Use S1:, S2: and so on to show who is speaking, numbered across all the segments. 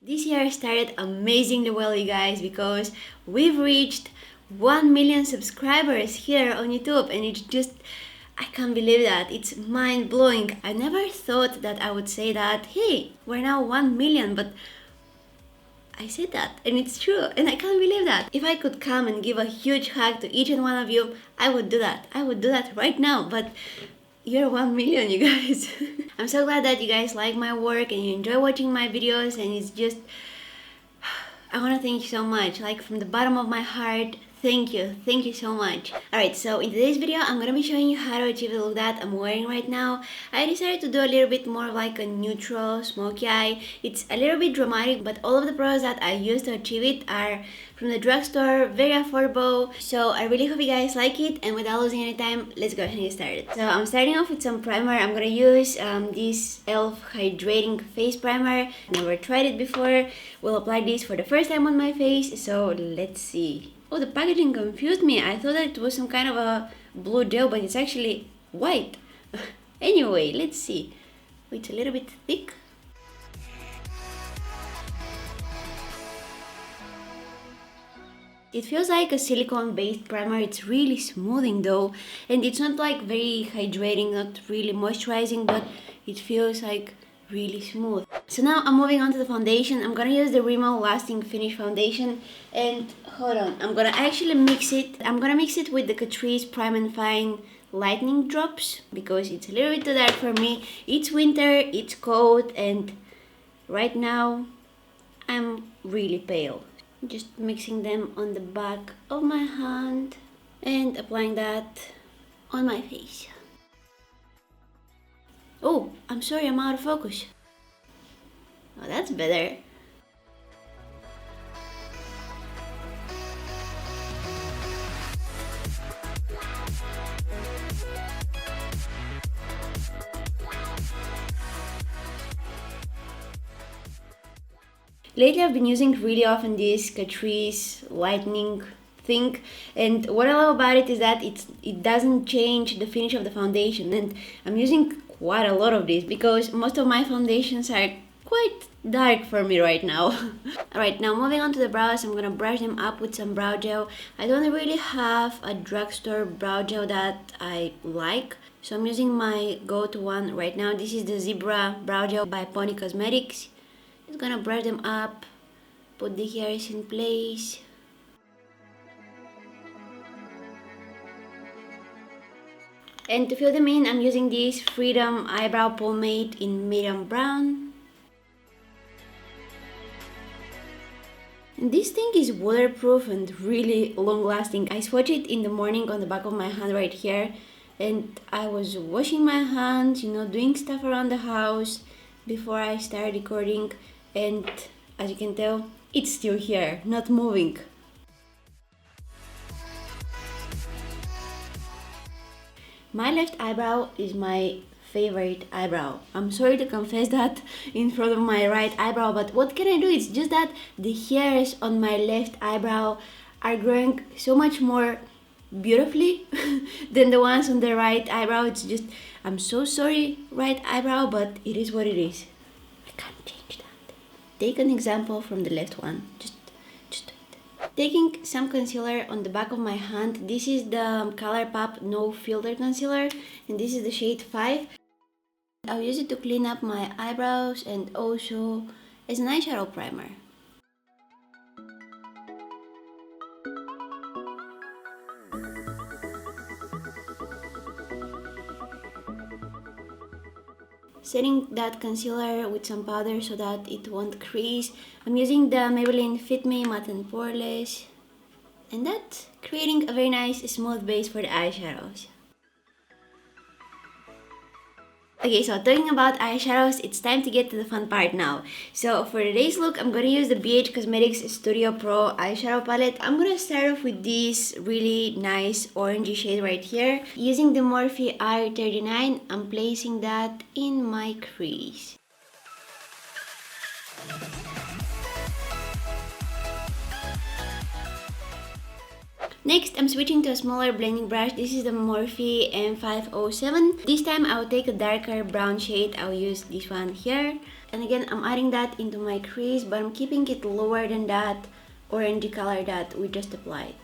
S1: This year started amazingly well, you guys, because we've reached 1 million subscribers here on YouTube, and it's just, I can't believe that. It's mind blowing. I never thought that I would say that, hey, we're now 1 million, but I said that, and it's true, and I can't believe that. If I could come and give a huge hug to each and one of you, I would do that. I would do that right now, but you're 1 million, you guys. I'm so glad that you guys like my work and you enjoy watching my videos, and it's just, I want to thank you so much, like from the bottom of my heart. Thank you so much. Alright, so in today's video I'm gonna be showing you how to achieve the look that I'm wearing right now. I decided to do a little bit more like a neutral smoky eye. It's a little bit dramatic, but all of the products that I use to achieve it are from the drugstore, very affordable. So I really hope you guys like it, and without losing any time, let's go ahead and get started. So I'm starting off with some primer. I'm gonna use this e.l.f. hydrating face primer. Never tried it before. We'll apply this for the first time on my face, so let's see. Oh, the packaging confused me. I thought that it was some kind of a blue gel, but it's actually white. Anyway, let's see. Oh, it's a little bit thick. It feels like a silicone-based primer. It's really smoothing though, and it's not like very hydrating, not really moisturizing, but it feels like really smooth. So now I'm moving on to the foundation. I'm gonna use the Rimmel Lasting Finish foundation, and hold on, I'm gonna actually mix it. I'm gonna mix it with the Catrice Prime and Fine lightning drops because it's a little bit too dark for me. It's winter, it's cold, and right now I'm really pale. Just mixing them on the back of my hand and applying that on my face. Oh, I'm sorry, I'm out of focus. Oh, that's better. Lately I've been using really often this Catrice lightning thing, and what I love about it is that it doesn't change the finish of the foundation, and I'm using quite a lot of this because most of my foundations are quite dark for me right now. Alright, now moving on to the brows, I'm gonna brush them up with some brow gel. I don't really have a drugstore brow gel that I like, so I'm using my go-to one right now. This is the Zebra Brow Gel by Poni Cosmetics. Just gonna brush them up, put the hairs in place. And to fill them in, I'm using this Freedom Eyebrow Pomade in medium brown. And this thing is waterproof and really long lasting. I swatch it in the morning on the back of my hand right here, and I was washing my hands, doing stuff around the house before I started recording, and as you can tell, it's still here, not moving. My left eyebrow is my favorite eyebrow. I'm sorry to confess that in front of my right eyebrow, but what can I do? It's just that the hairs on my left eyebrow are growing so much more beautifully than the ones on the right eyebrow. It's just, I'm so sorry, right eyebrow, but it is what it is. I can't change that. Take an example from the left one. Just do it. Taking some concealer on the back of my hand. This is the ColourPop No Filter Concealer, and this is the shade 5. I'll use it to clean up my eyebrows and also as an eyeshadow primer. Setting that concealer with some powder so that it won't crease. I'm using the Maybelline Fit Me Matte and Poreless, and that's creating a very nice smooth base for the eyeshadows. Okay, so talking about eyeshadows, it's time to get to the fun part now. So for today's look, I'm gonna use the BH Cosmetics Studio Pro eyeshadow palette. I'm gonna start off with this really nice orangey shade right here. Using the Morphe R39, I'm placing that in my crease. Next, I'm switching to a smaller blending brush. This is the Morphe M507. This time I'll take a darker brown shade. I'll use this one here. And again, I'm adding that into my crease, but I'm keeping it lower than that orangey color that we just applied.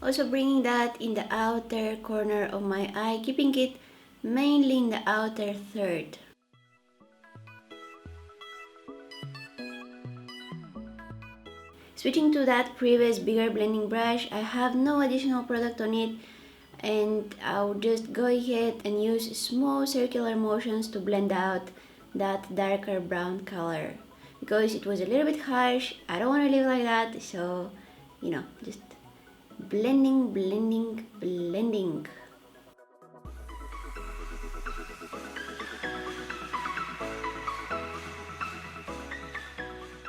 S1: Also bringing that in the outer corner of my eye, keeping it mainly in the outer third. Switching to that previous bigger blending brush, I have no additional product on it, and I'll just go ahead and use small circular motions to blend out that darker brown color. Because it was a little bit harsh, I don't want to leave like that, so just blending, blending, blending.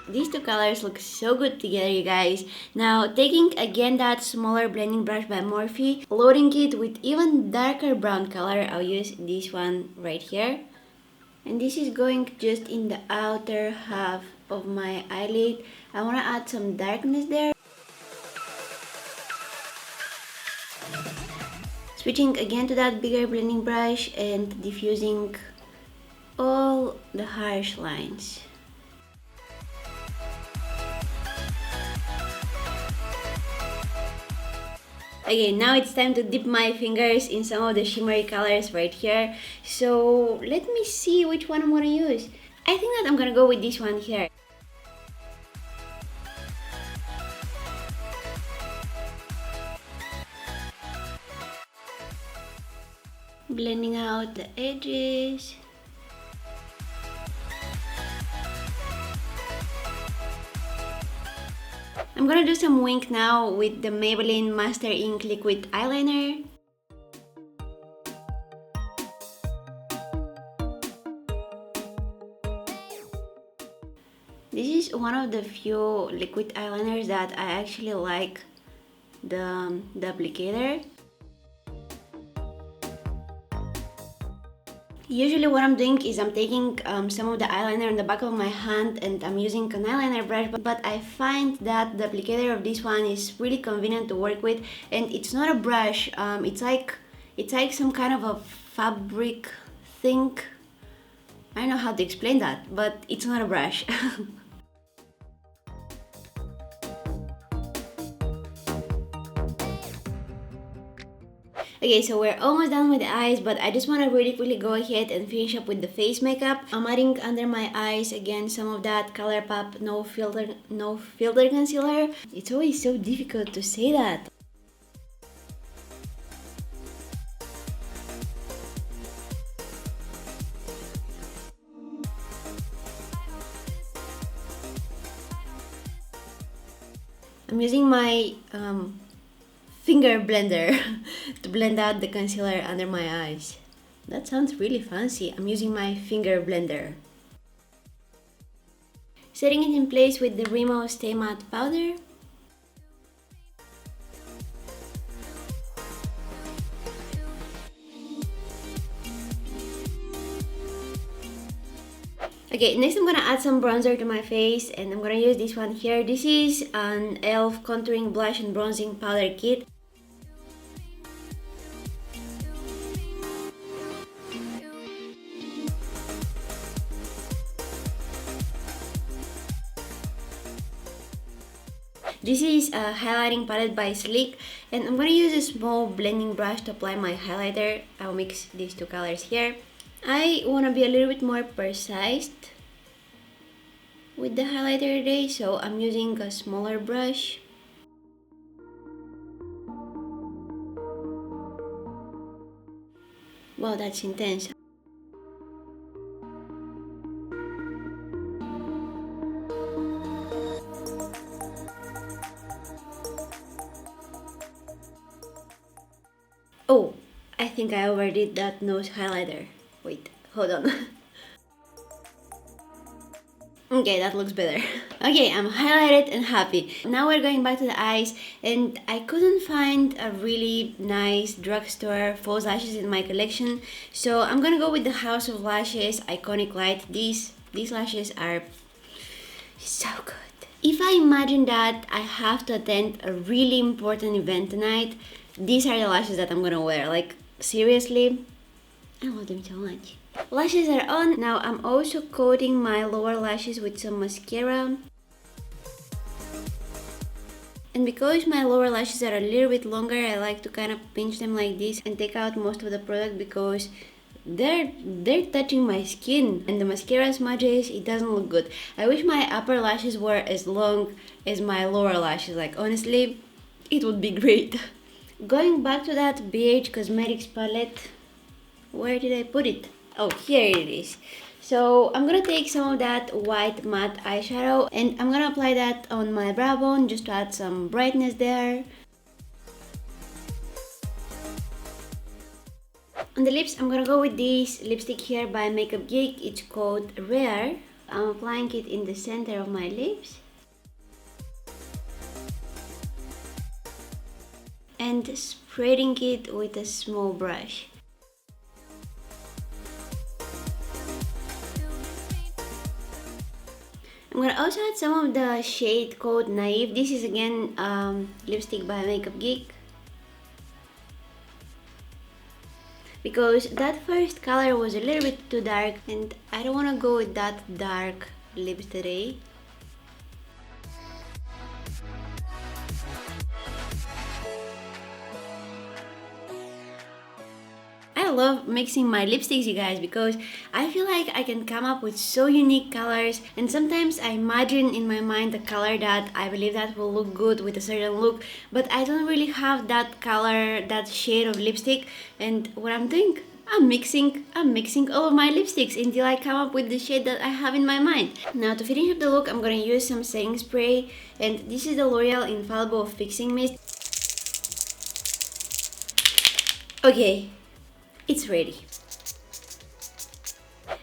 S1: These two colors look so good together, you guys. Now, taking again that smaller blending brush by Morphe, loading it with even darker brown color, I'll use this one right here. And this is going just in the outer half of my eyelid. I want to add some darkness there. Switching again to that bigger blending brush and diffusing all the harsh lines. Okay, now it's time to dip my fingers in some of the shimmery colors right here. So let me see which one I'm gonna use. I think that I'm gonna go with this one here. Blending out the edges. I'm gonna do some wink now with the Maybelline Master Ink Liquid Eyeliner. This is one of the few liquid eyeliners that I actually like the applicator. Usually what I'm doing is I'm taking some of the eyeliner on the back of my hand and I'm using an eyeliner brush, but I find that the applicator of this one is really convenient to work with, and it's not a brush, it's like some kind of a fabric thing. I don't know how to explain that, but it's not a brush. Okay, so we're almost done with the eyes, but I just want to really quickly go ahead and finish up with the face makeup. I'm adding under my eyes again some of that ColourPop no filter concealer. It's always so difficult to say that. I'm using my finger blender to blend out the concealer under my eyes. That sounds really fancy. I'm using my finger blender. Setting it in place with the Rimmel Stay Matte powder. Okay, next I'm gonna add some bronzer to my face, and I'm gonna use this one here. This is an e.l.f. contouring blush and bronzing powder kit. This is a highlighting palette by Sleek, and I'm gonna use a small blending brush to apply my highlighter. I'll mix these two colors here. I wanna be a little bit more precise with the highlighter today, so I'm using a smaller brush. Wow, that's intense. Oh, I think I overdid that nose highlighter. Wait, hold on. Okay, that looks better. Okay, I'm highlighted and happy. Now we're going back to the eyes, and I couldn't find a really nice drugstore false lashes in my collection, so I'm gonna go with the House of Lashes Iconic Light. These These lashes are so good. If I imagine that I have to attend a really important event tonight, these are the lashes that I'm gonna wear. Like, seriously, I love them so much. Lashes are on. Now I'm also coating my lower lashes with some mascara. And because my lower lashes are a little bit longer, I like to kind of pinch them like this and take out most of the product because they're touching my skin, and the mascara smudges. It doesn't look good. I wish my upper lashes were as long as my lower lashes. Like, honestly, it would be great. Going back to that BH Cosmetics palette, where did I put it? Oh, here it is. So I'm gonna take some of that white matte eyeshadow and I'm gonna apply that on my brow bone just to add some brightness there. On the lips, I'm gonna go with this lipstick here by Makeup Geek. It's called Rare. I'm applying it in the center of my lips. And spreading it with a small brush. I'm gonna also add some of the shade called Naive. This is again lipstick by Makeup Geek. Because that first color was a little bit too dark and I don't want to go with that dark lips today. I love mixing my lipsticks, you guys, because I feel like I can come up with so unique colors, and sometimes I imagine in my mind a color that I believe that will look good with a certain look, but I don't really have that color, that shade of lipstick. And what I'm doing, I'm mixing all of my lipsticks until I come up with the shade that I have in my mind. Now to finish up the look, I'm gonna use some setting spray, and this is the L'Oreal Infallible Fixing Mist. Okay, it's ready.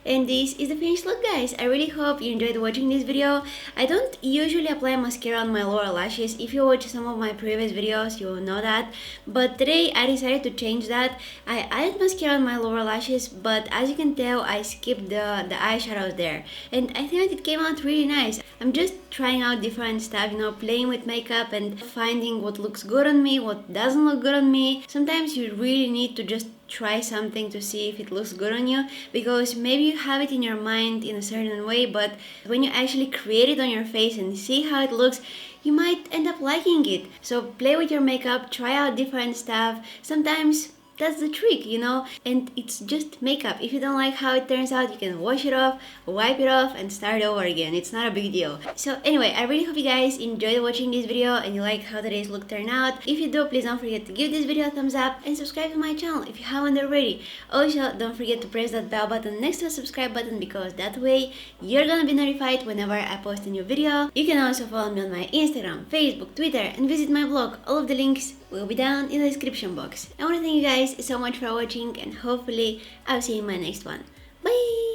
S1: And this is the finished look, guys. I really hope you enjoyed watching this video. I don't usually apply mascara on my lower lashes. If you watch some of my previous videos, you will know that. But today I decided to change that. I added mascara on my lower lashes, but as you can tell, I skipped the eyeshadows there. And I think it came out really nice. I'm just trying out different stuff, you know, playing with makeup and finding what looks good on me, what doesn't look good on me. Sometimes you really need to just try something to see if it looks good on you, because maybe you have it in your mind in a certain way, but when you actually create it on your face and see how it looks, you might end up liking it. So play with your makeup, try out different stuff. Sometimes that's the trick, you know, and it's just makeup. If you don't like how it turns out, you can wash it off, wipe it off, and start over again. It's not a big deal. So anyway, I really hope you guys enjoyed watching this video and you like how today's look turned out. If you do, please don't forget to give this video a thumbs up and subscribe to my channel if you haven't already. Also, don't forget to press that bell button next to the subscribe button, because that way you're gonna be notified whenever I post a new video. You can also follow me on my Instagram, Facebook, Twitter, and visit my blog. All of the links will be down in the description box. I want to thank you guys so much for watching, and hopefully I'll see you in my next one. Bye!